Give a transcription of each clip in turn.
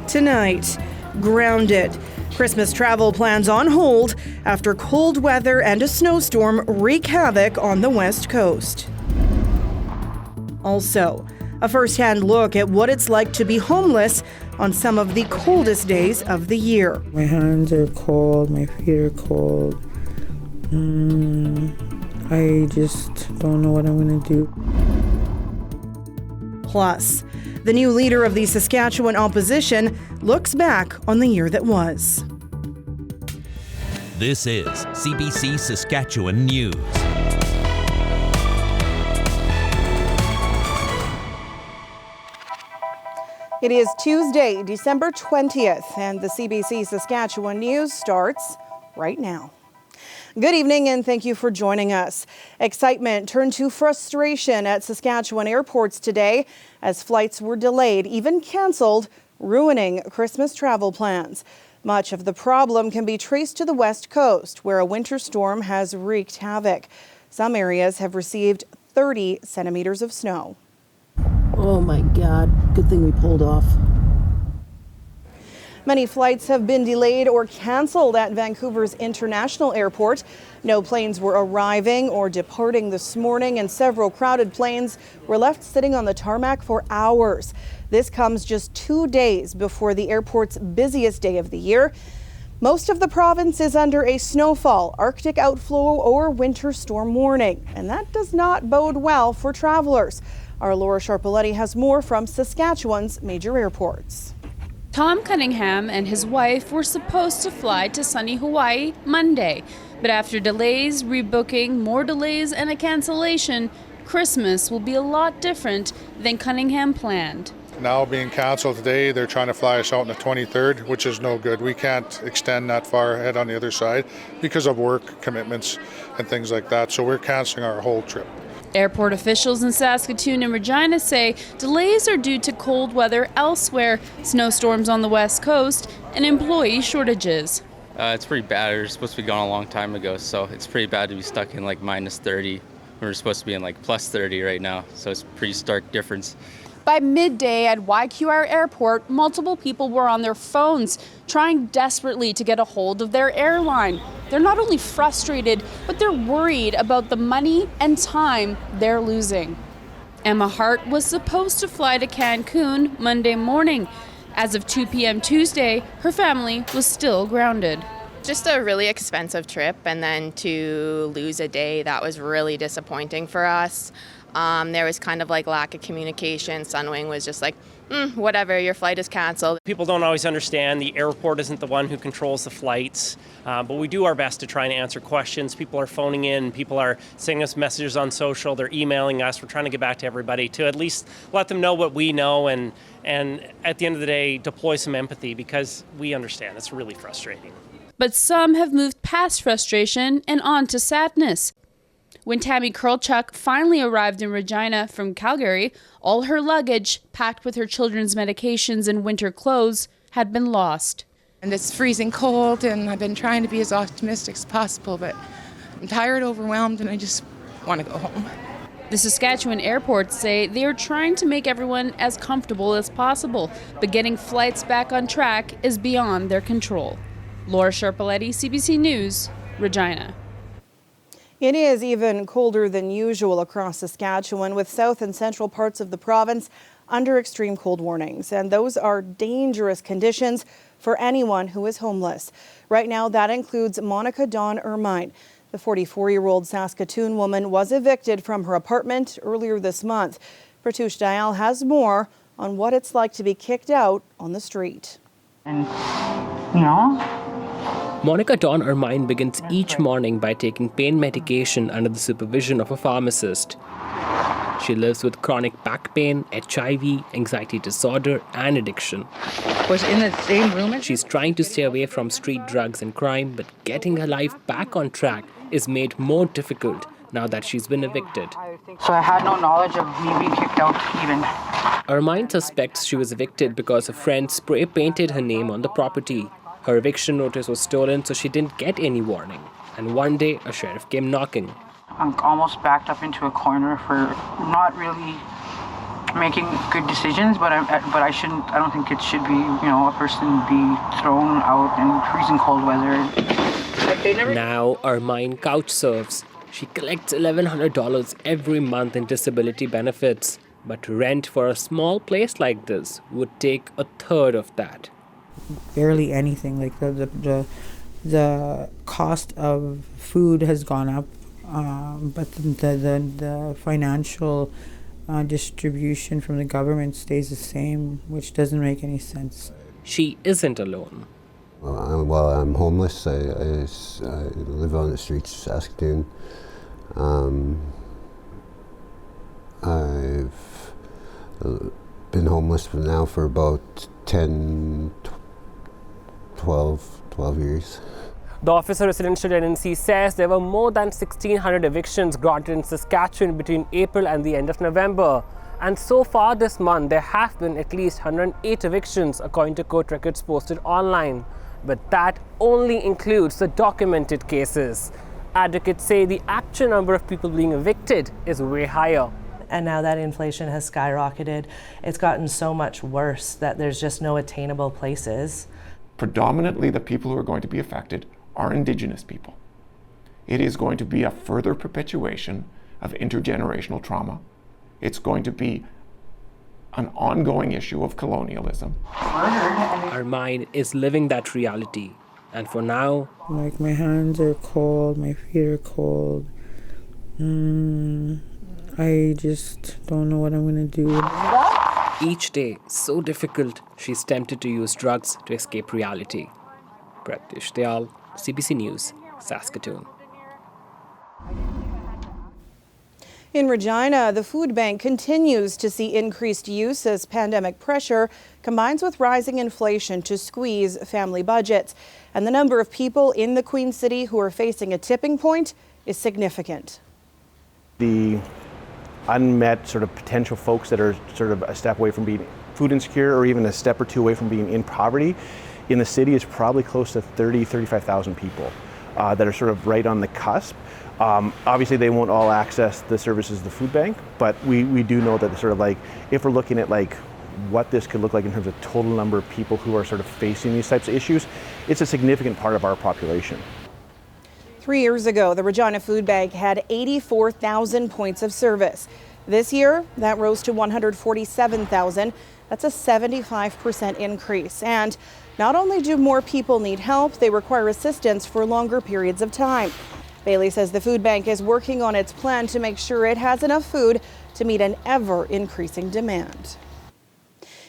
tonight. Grounded. Christmas travel plans on hold after cold weather and a snowstorm wreak havoc on the West Coast. Also, a first-hand look at what it's like to be homeless on some of the coldest days of the year. My hands are cold, my feet are cold. I just don't know what I'm going to do. Plus, the new leader of the Saskatchewan opposition looks back on the year that was. This is CBC Saskatchewan News. It is Tuesday, December 20th, and the CBC Saskatchewan News starts right now. Good evening and thank you for joining us. Excitement turned to frustration at Saskatchewan airports today as flights were delayed, even cancelled, ruining Christmas travel plans. Much of the problem can be traced to the West Coast, where a winter storm has wreaked havoc. Some areas have received 30 centimeters of snow. Oh my God, good thing we pulled off. Many flights have been delayed or canceled at Vancouver's International Airport. No planes were arriving or departing this morning, and several crowded planes were left sitting on the tarmac for hours. This comes just 2 days before the airport's busiest day of the year. Most of the province is under a snowfall, Arctic outflow, or winter storm warning, and that does not bode well for travelers. Our Laura Sharpaletti has more from Saskatchewan's major airports. Tom Cunningham and his wife were supposed to fly to sunny Hawaii Monday, but after delays, rebooking, more delays, and a cancellation, Christmas will be a lot different than Cunningham planned. Now being canceled today, they're trying to fly us out on the 23rd, which is no good. We can't extend that far ahead on the other side because of work commitments and things like that, so we're canceling our whole trip. Airport officials in Saskatoon and Regina say delays are due to cold weather elsewhere, snowstorms on the West Coast, and employee shortages. It's pretty bad. We were supposed to be gone a long time ago, so it's pretty bad to be stuck in like minus 30. We're supposed to be in like plus 30 right now, so it's a pretty stark difference. By midday at YQR Airport, multiple people were on their phones, trying desperately to get a hold of their airline. They're not only frustrated, but they're worried about the money and time they're losing. Emma Hart was supposed to fly to Cancun Monday morning. As of 2 p.m. Tuesday, her family was still grounded. Just a really expensive trip, and then to lose a day, that was really disappointing for us. There was kind of like lack of communication. Sunwing was just like, whatever, your flight is canceled. People don't always understand the airport isn't the one who controls the flights, but we do our best to try and answer questions. People are phoning in, people are sending us messages on social, they're emailing us. We're trying to get back to everybody to at least let them know what we know and at the end of the day, deploy some empathy because we understand it's really frustrating. But some have moved past frustration and on to sadness. When Tammy Kurlchuk finally arrived in Regina from Calgary, all her luggage, packed with her children's medications and winter clothes, had been lost. And it's freezing cold, and I've been trying to be as optimistic as possible, but I'm tired, overwhelmed, and I just want to go home. The Saskatchewan airports say they are trying to make everyone as comfortable as possible, but getting flights back on track is beyond their control. Laura Sharpaletti, CBC News, Regina. It is even colder than usual across Saskatchewan, with south and central parts of the province under extreme cold warnings. And those are dangerous conditions for anyone who is homeless. Right now, that includes Monica Dawn Ermine. The 44-year-old Saskatoon woman was evicted from her apartment earlier this month. Pratouche Dayal has more on what it's like to be kicked out on the street. Monica Dawn Ermine begins each morning by taking pain medication under the supervision of a pharmacist. She lives with chronic back pain, HIV, anxiety disorder, and addiction. Was in the same room? She's trying to stay away from street drugs and crime, but getting her life back on track is made more difficult now that she's been evicted. So I had no knowledge of me being kicked out even. Ermine suspects she was evicted because a friend spray painted her name on the property. Her eviction notice was stolen, so she didn't get any warning. And one day, a sheriff came knocking. I'm almost backed up into a corner for not really making good decisions, but I shouldn't. I don't think it should be, a person be thrown out in freezing cold weather. Now Armine couch surfs. She collects $1,100 every month in disability benefits, but rent for a small place like this would take a third of that. Barely anything. Like the cost of food has gone up, but the financial distribution from the government stays the same, which doesn't make any sense. She isn't alone. I'm homeless. I live on the streets of Saskatoon. I've been homeless now for about 12 years. The Office of Residential Tenancy says there were more than 1,600 evictions granted in Saskatchewan between April and the end of November. And so far this month, there have been at least 108 evictions, according to court records posted online. But that only includes the documented cases. Advocates say the actual number of people being evicted is way higher. And now that inflation has skyrocketed, it's gotten so much worse that there's just no attainable places. Predominantly, the people who are going to be affected are Indigenous people. It is going to be a further perpetuation of intergenerational trauma. It's going to be an ongoing issue of colonialism. Armine is living that reality. And for now, like, my hands are cold, my feet are cold. I just don't know what I'm gonna do. Each day so difficult, she's tempted to use drugs to escape reality. Pratish Dayal, CBC News, Saskatoon. In Regina, the food bank continues to see increased use as pandemic pressure combines with rising inflation to squeeze family budgets. And the number of people in the Queen City who are facing a tipping point is significant. The unmet sort of potential folks that are sort of a step away from being food insecure or even a step or two away from being in poverty in the city is probably close to 35,000 people that are sort of right on the cusp. Obviously, they won't all access the services of the food bank, but we do know that sort of like, if we're looking at like what this could look like in terms of total number of people who are sort of facing these types of issues, it's a significant part of our population. 3 years ago, the Regina Food Bank had 84,000 points of service. This year, that rose to 147,000. That's a 75% increase. And not only do more people need help, they require assistance for longer periods of time. Bailey says the food bank is working on its plan to make sure it has enough food to meet an ever-increasing demand.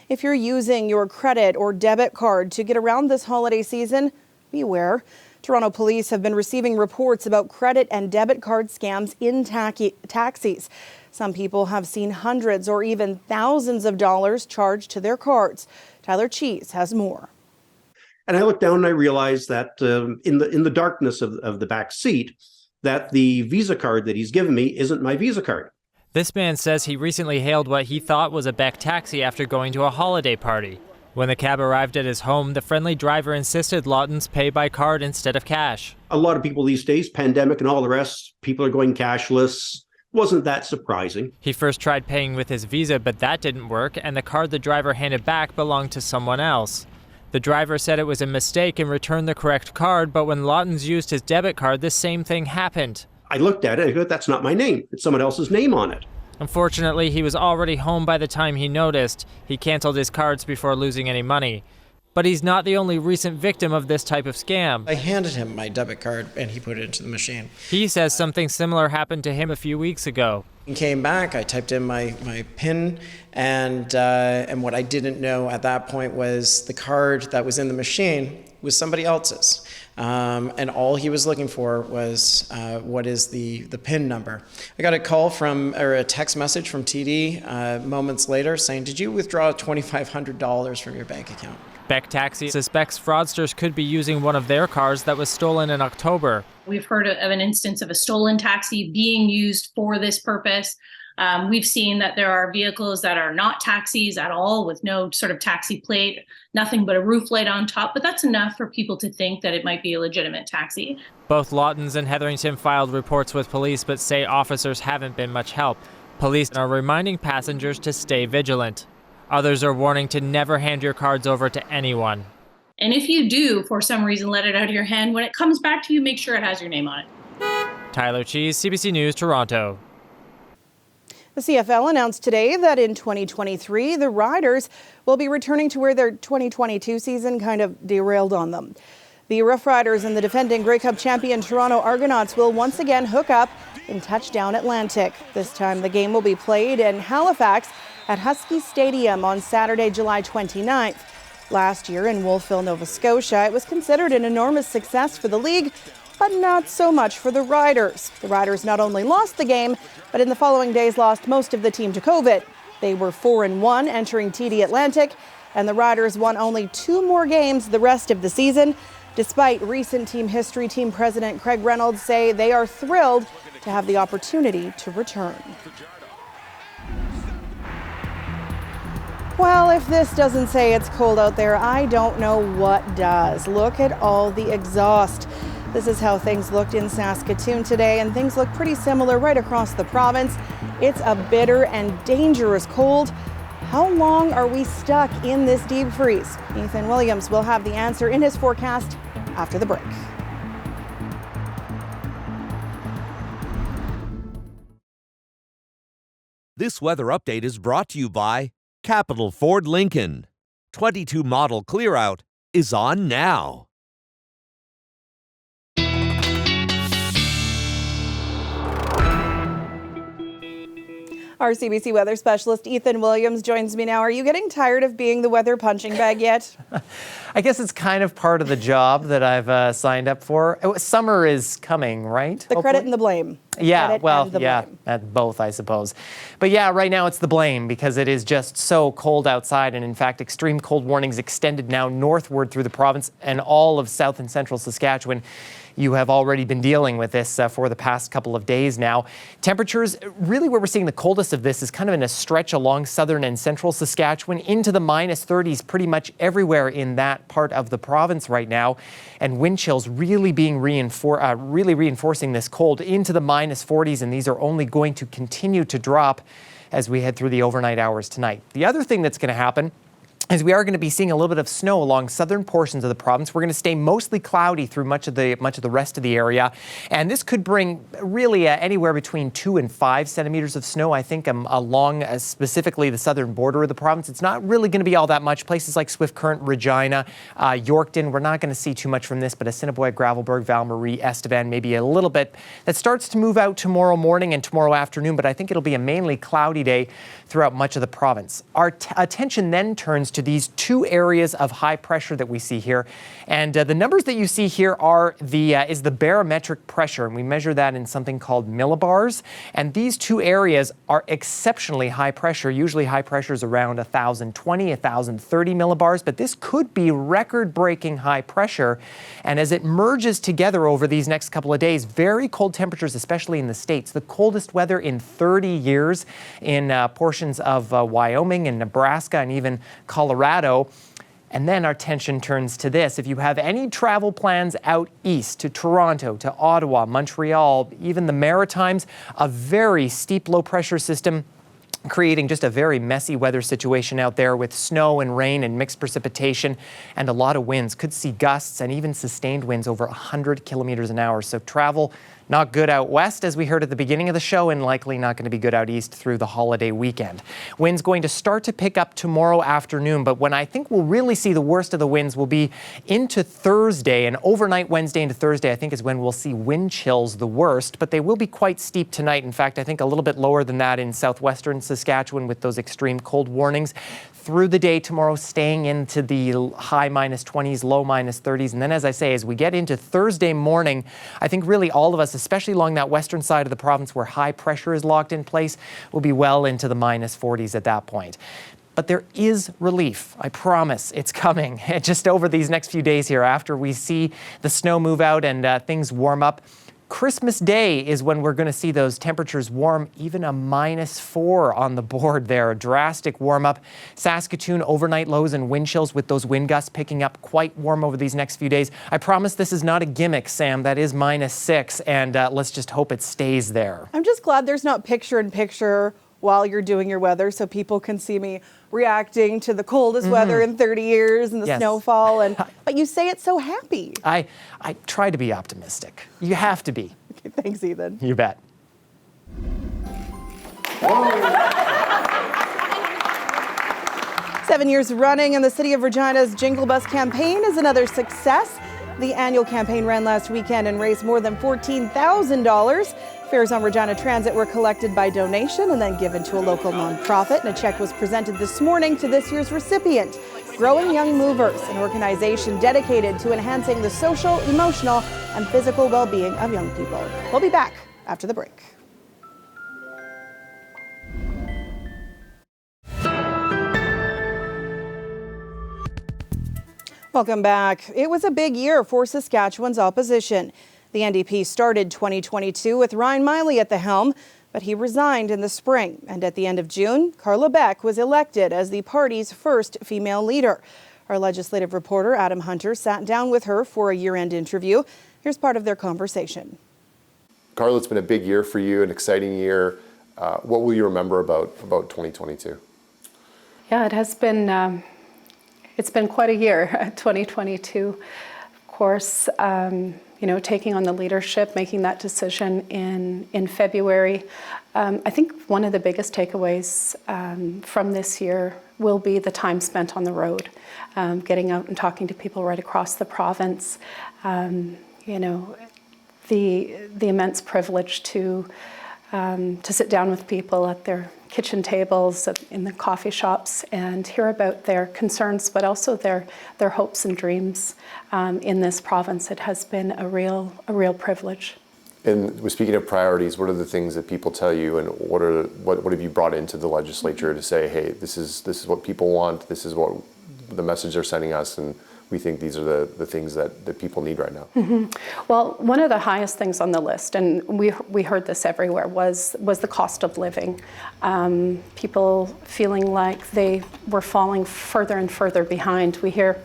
If you're using your credit or debit card to get around this holiday season, beware. Toronto police have been receiving reports about credit and debit card scams in taxis. Some people have seen hundreds or even thousands of dollars charged to their cards. Tyler Cheese has more. And I looked down and I realized that in the darkness of the back seat, that the Visa card that he's given me isn't my Visa card. This man says he recently hailed what he thought was a Beck taxi after going to a holiday party. When the cab arrived at his home, the friendly driver insisted Lawtons pay by card instead of cash. A lot of people these days, pandemic and all the rest, people are going cashless. Wasn't that surprising? He first tried paying with his Visa, but that didn't work, and the card the driver handed back belonged to someone else. The driver said it was a mistake and returned the correct card, but when Lawtons used his debit card, the same thing happened. I looked at it and I thought, that's not my name. It's someone else's name on it. Unfortunately, he was already home by the time he noticed. He canceled his cards before losing any money. But he's not the only recent victim of this type of scam. I handed him my debit card and he put it into the machine. He says something similar happened to him a few weeks ago. He came back, I typed in my PIN, and what I didn't know at that point was the card that was in the machine was somebody else's. And all he was looking for was what is the PIN number. I got a text message from TD moments later saying, "Did you withdraw $2,500 from your bank account?" Beck Taxi suspects fraudsters could be using one of their cars that was stolen in October. We've heard of an instance of a stolen taxi being used for this purpose. We've seen that there are vehicles that are not taxis at all with no sort of taxi plate, nothing but a roof light on top, but that's enough for people to think that it might be a legitimate taxi. Both Lawtons and Hetherington filed reports with police but say officers haven't been much help. Police are reminding passengers to stay vigilant. Others are warning to never hand your cards over to anyone. And if you do, for some reason, let it out of your hand, when it comes back to you, make sure it has your name on it. Tyler Cheese, CBC News, Toronto. The CFL announced today that in 2023, the Riders will be returning to where their 2022 season kind of derailed on them. The Rough Riders and the defending Grey Cup champion Toronto Argonauts will once again hook up in Touchdown Atlantic. This time the game will be played in Halifax at Husky Stadium on Saturday, July 29th. Last year in Wolfville, Nova Scotia, it was considered an enormous success for the league, but not so much for the Riders. The Riders not only lost the game, but in the following days lost most of the team to COVID. They were 4-1 entering TD Atlantic, and the Riders won only 2 more games the rest of the season. Despite recent team history, team president Craig Reynolds say they are thrilled to have the opportunity to return. Well, if this doesn't say it's cold out there, I don't know what does. Look at all the exhaust. This is how things looked in Saskatoon today, and things look pretty similar right across the province. It's a bitter and dangerous cold. How long are we stuck in this deep freeze? Ethan Williams will have the answer in his forecast after the break. This weather update is brought to you by Capital Ford Lincoln. 22 model clear out is on now. Our CBC weather specialist, Ethan Williams, joins me now. Are you getting tired of being the weather punching bag yet? I guess it's kind of part of the job that I've signed up for. Summer is coming, right? The credit and the blame. Both, I suppose. But yeah, right now it's the blame because it is just so cold outside. And in fact, extreme cold warnings extended now northward through the province and all of south and central Saskatchewan. You have already been dealing with this for the past couple of days now. Temperatures, really where we're seeing the coldest of this is kind of in a stretch along southern and central Saskatchewan into the minus 30s pretty much everywhere in that part of the province right now. And wind chills really being reinforcing this cold into the minus 40s, and these are only going to continue to drop as we head through the overnight hours tonight. The other thing that's going to happen is we are going to be seeing a little bit of snow along southern portions of the province. We're going to stay mostly cloudy through much of the rest of the area. And this could bring really anywhere between 2 and 5 centimeters of snow, I think, along specifically the southern border of the province. It's not really going to be all that much. Places like Swift Current, Regina, Yorkton, we're not going to see too much from this, but Assiniboia, Gravelbourg, Val-Marie, Estevan, maybe a little bit. That starts to move out tomorrow morning and tomorrow afternoon, but I think it'll be a mainly cloudy day throughout much of the province. Our attention then turns to these 2 areas of high pressure that we see here. And the numbers that you see here are is the barometric pressure, and we measure that in something called millibars. And these 2 areas are exceptionally high pressure. Usually high pressure is around 1,020, 1,030 millibars, but this could be record-breaking high pressure. And as it merges together over these next couple of days, very cold temperatures, especially in the States. The coldest weather in 30 years in portions of Wyoming and Nebraska and even Colorado. And then our attention turns to this. If you have any travel plans out east to Toronto, to Ottawa, Montreal, even the Maritimes, a very steep low pressure system creating just a very messy weather situation out there with snow and rain and mixed precipitation and a lot of winds. Could see gusts and even sustained winds over 100 kilometers an hour. So travel not good out west, as we heard at the beginning of the show, and likely not going to be good out east through the holiday weekend. Winds going to start to pick up tomorrow afternoon, but when I think we'll really see the worst of the winds will be into Thursday, and overnight Wednesday into Thursday, I think is when we'll see wind chills the worst, but they will be quite steep tonight. In fact, I think a little bit lower than that in southwestern Saskatchewan with those extreme cold warnings. Through the day tomorrow, staying into the high minus 20s, low minus 30s. And then, as I say, as we get into Thursday morning, I think really all of us, especially along that western side of the province where high pressure is locked in place, will be well into the minus 40s at that point. But there is relief. I promise it's coming just over these next few days here after we see the snow move out and things warm up. Christmas Day is when we're going to see those temperatures warm, even a -4 on the board there. A drastic warm up. Saskatoon overnight lows and wind chills with those wind gusts picking up quite warm over these next few days. I promise this is not a gimmick, Sam. That is -6, and let's just hope it stays there. I'm just glad there's not picture-in-picture while you're doing your weather so people can see me reacting to the coldest weather in 30 years and the snowfall. But you say it's so happy. I try to be optimistic. You have to be. Okay, thanks, Ethan. You bet. 7 years running, and the City of Regina's Jingle Bus campaign is another success. The annual campaign ran last weekend and raised more than $14,000. Fares on Regina Transit were collected by donation and then given to a local nonprofit, and a check was presented this morning to this year's recipient, Growing Young Movers, an organization dedicated to enhancing the social, emotional, and physical well-being of young people. We'll be back after the break. Welcome back. It was a big year for Saskatchewan's opposition. The NDP started 2022 with Ryan Miley at the helm, but he resigned in the spring. And at the end of June, Carla Beck was elected as the party's first female leader. Our legislative reporter, Adam Hunter, sat down with her for a year-end interview. Here's part of their conversation. Carla, it's been a big year for you, an exciting year. What will you remember about 2022? Yeah, it has been... It's been quite a year, 2022. Of course, taking on the leadership, making that decision in February. I think one of the biggest takeaways from this year will be the time spent on the road, getting out and talking to people right across the province. The immense privilege to sit down with people at their kitchen tables, in the coffee shops, and hear about their concerns, but also their hopes and dreams in this province. It has been a real privilege. And speaking of priorities, what are the things that people tell you, and what have you brought into the legislature to say, hey, this is what people want, this is what the message they're sending us, and we think these are the things that people need right now? Mm-hmm. Well, one of the highest things on the list, and we heard this everywhere, was the cost of living. People feeling like they were falling further and further behind. We hear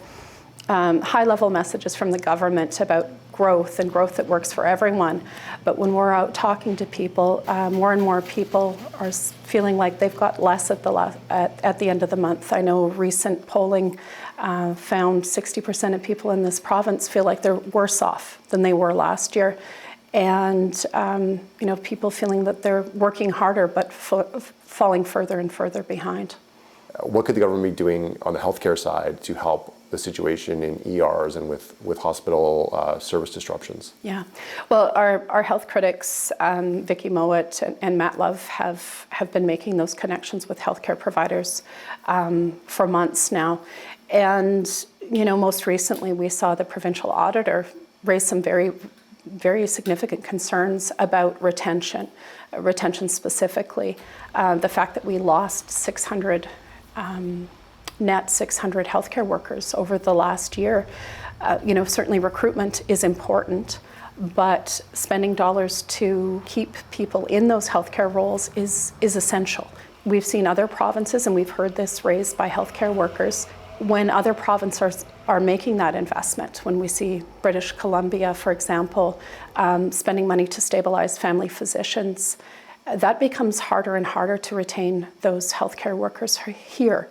high-level messages from the government about growth and growth that works for everyone. But when we're out talking to people, more and more people are feeling like they've got less at the end of the month. I know recent polling found 60% of people in this province feel like they're worse off than they were last year. And people feeling that they're working harder but falling further and further behind. What could the government be doing on the healthcare side to help the situation in ERs and with hospital service disruptions? Yeah, well, our health critics, Vicky Mowat and Matt Love, have been making those connections with healthcare providers for months now. And, most recently we saw the provincial auditor raise some very, very significant concerns about retention specifically. The fact that we lost 600 net 600 healthcare workers over the last year. Certainly recruitment is important, but spending dollars to keep people in those healthcare roles is essential. We've seen other provinces, and we've heard this raised by healthcare workers, when other provinces are making that investment, when we see British Columbia, for example, spending money to stabilize family physicians, that becomes harder and harder to retain those healthcare workers here.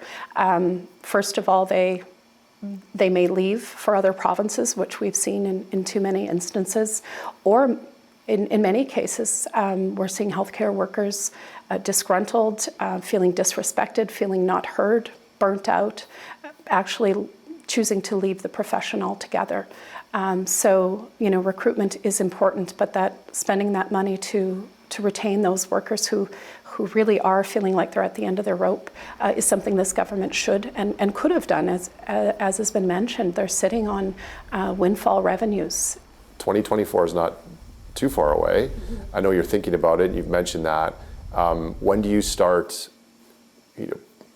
First of all, they may leave for other provinces, which we've seen in too many instances, or in many cases, we're seeing healthcare workers disgruntled, feeling disrespected, feeling not heard, burnt out, actually choosing to leave the profession altogether. Recruitment is important, but spending that money to retain those workers who really are feeling like they're at the end of their rope is something this government should and could have done. As has been mentioned, they're sitting on windfall revenues. 2024 is not too far away. I know you're thinking about it. You've mentioned that. When do you start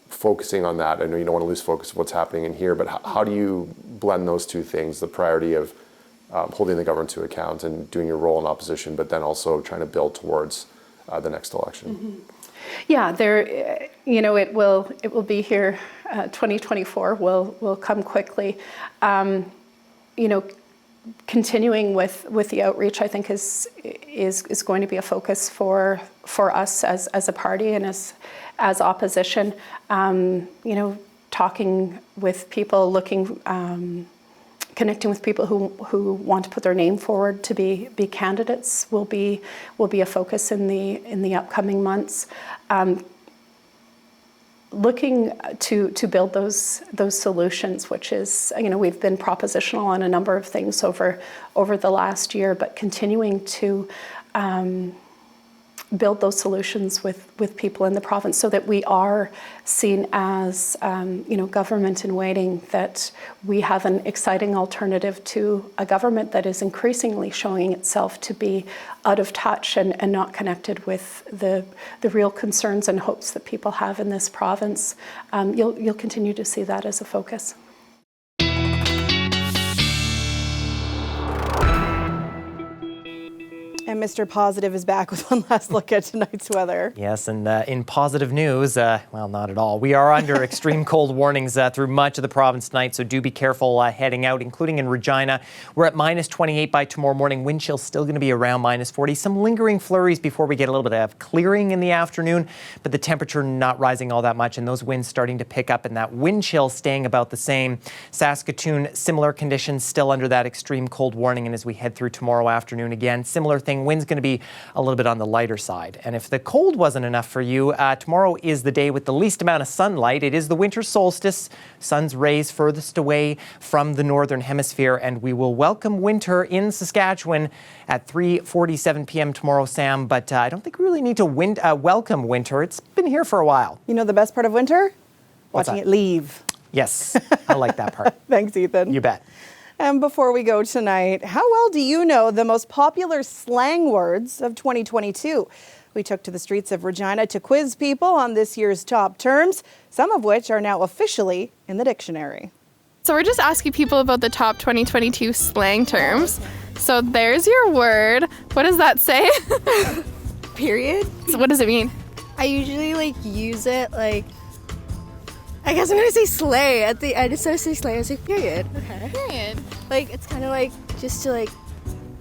focusing on that? I know you don't want to lose focus of what's happening in here, but how do you blend those two things, the priority of holding the government to account and doing your role in opposition, but then also trying to build towards the next election? Mm-hmm. Yeah, it will be here. 2024 will come quickly. Continuing with the outreach, I think is going to be a focus for for us as a party and as opposition. Talking with people, connecting with people who want to put their name forward to be candidates will be a focus in the upcoming months. Looking to build those solutions, which is, we've been propositional on a number of things over the last year, but continuing to build those solutions with people in the province so that we are seen as, government in waiting, that we have an exciting alternative to a government that is increasingly showing itself to be out of touch and not connected with the real concerns and hopes that people have in this province. You'll continue to see that as a focus. And Mr. Positive is back with one last look at tonight's weather. Yes, and in positive news, well, not at all. We are under extreme cold warnings through much of the province tonight, so do be careful heading out, including in Regina. We're at minus 28 by tomorrow morning. Wind chill's still going to be around minus 40. Some lingering flurries before we get a little bit of clearing in the afternoon, but the temperature not rising all that much, and those winds starting to pick up, and that wind chill staying about the same. Saskatoon, similar conditions, still under that extreme cold warning, and as we head through tomorrow afternoon again, similar thing. Wind's going to be a little bit on the lighter side. And if the cold wasn't enough for you, tomorrow is the day with the least amount of sunlight. It is the winter solstice. Sun's rays furthest away from the northern hemisphere, and we will welcome winter in Saskatchewan at 3:47 p.m. tomorrow, Sam. But I don't think we really need to welcome winter. It's been here for a while. You know the best part of winter? What's Watching that? it leave. Yes, I like that part. Thanks, Ethan. You bet. And before we go tonight, how well do you know the most popular slang words of 2022? We took to the streets of Regina to quiz people on this year's top terms, some of which are now officially in the dictionary. So we're just asking people about the top 2022 slang terms. So there's your word. What does that say? Period. So what does it mean? I usually use it I guess I'm gonna say slay at the end. Instead of say slay, I say period. Okay. Period. It's kind of just to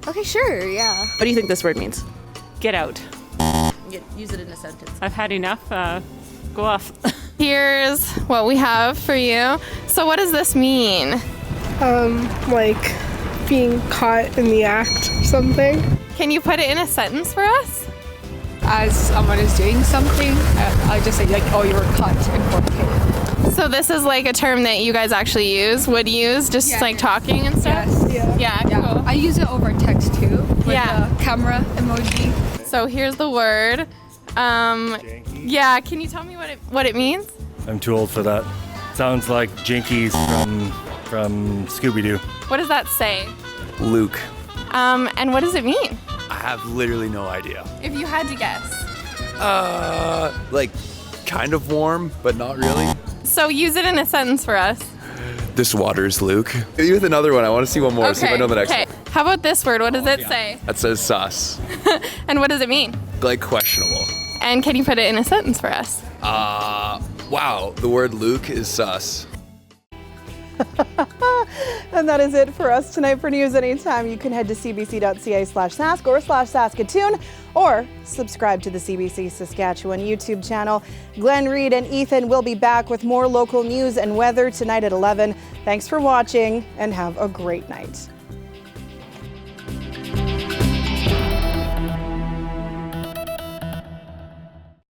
okay, sure, yeah. What do you think this word means? Get out. Use it in a sentence. I've had enough. Go off. Here's what we have for you. So what does this mean? Being caught in the act or something. Can you put it in a sentence for us? As someone is doing something, I just say you were caught in fornicating. So this is a term that you guys actually would use, just talking and stuff? Yes, yeah. Cool. I use it over text too, with the camera emoji. So here's the word. Yeah, can you tell me what it means? I'm too old for that. Sounds like Jinkies from Scooby-Doo. What does that say? Luke. And what does it mean? I have literally no idea. If you had to guess. Kind of warm, but not really. So use it in a sentence for us. This water's Luke. Maybe with another one. I want to see one more. See if I know the next one. How about this word? What does it say? That says sus. And what does it mean? Questionable. And can you put it in a sentence for us? Wow. The word Luke is sus. And that is it for us tonight. For news anytime, you can head to cbc.ca/Sask or /Saskatoon, or subscribe to the CBC Saskatchewan YouTube channel. Glenn Reed and Ethan will be back with more local news and weather tonight at 11. Thanks for watching and have a great night.